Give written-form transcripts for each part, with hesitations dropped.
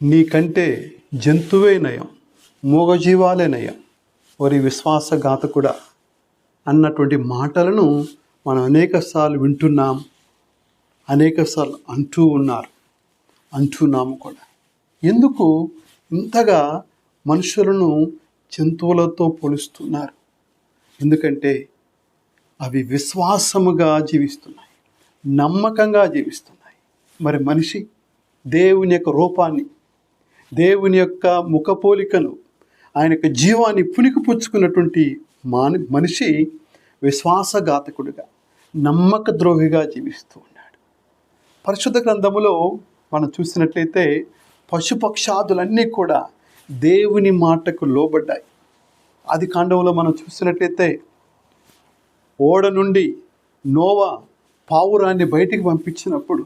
నీకంటే జంతువే నయం, మూగజీవాలే నయం, వారి విశ్వాసఘాతకుడా అన్నటువంటి మాటలను మనం అనేకసార్లు వింటున్నాం, అనేకసార్లు అంటున్నాము కూడా. ఎందుకు ఇంతగా మనుషులను జంతువులతో పోలుస్తున్నారు? ఎందుకంటే అవి విశ్వాసముగా జీవిస్తున్నాయి, నమ్మకంగా జీవిస్తున్నాయి. మరి మనిషి దేవుని యొక్క రూపాన్ని, దేవుని యొక్క ముఖపోలికను, ఆయన యొక్క జీవాన్ని పుణికిపుచ్చుకున్నటువంటి మనిషి విశ్వాసఘాతకుడిగా, నమ్మక ద్రోహిగా జీవిస్తూ ఉన్నాడు. పరిశుద్ధ గ్రంథములో మనం చూసినట్లయితే పశుపక్షాదులన్నీ కూడా దేవుని మాటకు లోబడ్డాయి. ఆది కాండంలో మనం చూసినట్లయితే ఓడ నుండి నోవా పావురాన్ని బయటికి పంపించినప్పుడు,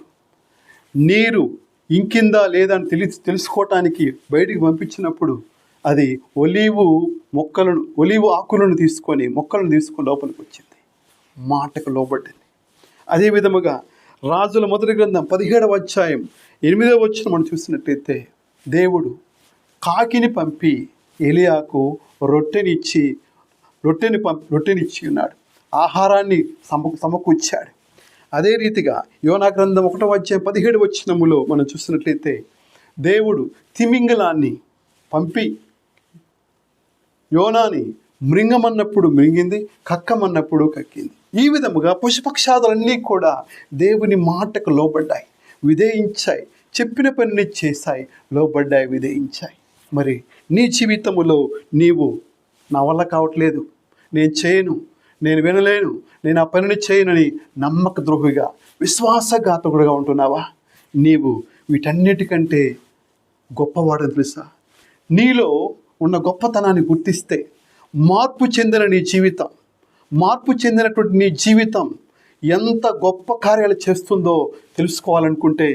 నీరు ఇంకిందా లేదా అని తెలుసుకోవటానికి బయటికి పంపించినప్పుడు, అది ఒలీవు ఆకులను తీసుకొని మొక్కలను తీసుకొని లోపలికి వచ్చింది, మాటకు లోబడ్డింది. అదే విధముగా రాజుల మొదటి గ్రంథం 17వ అధ్యాయం 8వ వచనం మనం చూసినట్లయితే, దేవుడు కాకిని పంపి ఎలియాకు రొట్టెనిచ్చి ఉన్నాడు, ఆహారాన్ని సమకూర్చాడు. అదే రీతిగా యోనా గ్రంథం 1వ అధ్యాయం 17వ వచనములో మనం చూసినట్లయితే, దేవుడు తిమింగలాన్ని పంపి యోనాని మృంగమన్నప్పుడు మృంగింది, కక్కమన్నప్పుడు కక్కింది. ఈ విధముగా పశుపక్షాదులన్నీ కూడా దేవుని మాటకు లోబడ్డాయి, విధేయించాయి, చెప్పిన పనిని చేశాయి, లోబడ్డాయి, విధేయించాయి. మరి నీ జీవితములో నీవు నా వల్ల కావట్లేదు, నేను చేయను, నేను వినలేను, నేను ఆ పనిని చేయనని నమ్మక ద్రోహిగా, విశ్వాసఘాతకుడుగా ఉంటున్నావా? నీవు వీటన్నిటికంటే గొప్పవాడని తెలుసా? నీలో ఉన్న గొప్పతనాన్ని గుర్తిస్తే మార్పు చెందినటువంటి నీ జీవితం ఎంత గొప్ప కార్యాలు చేస్తుందో తెలుసుకోవాలనుకుంటే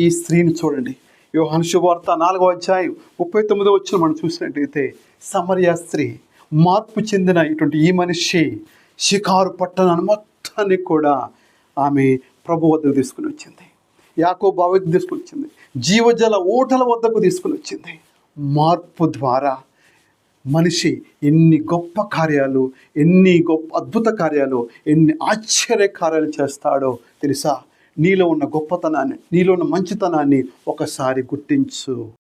ఈ స్త్రీని చూడండి. యోహాను శుభవార్త 4వ అధ్యాయం 39వ వచనం మనం చూసినట్లయితే, సమరయ స్త్రీ, మార్పు చెందిన ఇటువంటి ఈ మనిషి షికారు పట్టణాన్ని మొత్తాన్ని కూడా ఆమె ప్రభు వద్దకు తీసుకుని వచ్చింది, యాకోబు వద్దకు తీసుకుని వచ్చింది, జీవజల ఊటల వద్దకు తీసుకుని వచ్చింది. మార్పు ద్వారా మనిషి ఎన్ని గొప్ప కార్యాలు, ఎన్ని గొప్ప అద్భుత కార్యాలు, ఎన్ని ఆశ్చర్య కార్యాలు చేస్తాడో తెలుసా? నీలో ఉన్న గొప్పతనాన్ని, నీలో ఉన్న మంచితనాన్ని ఒకసారి గుర్తించు.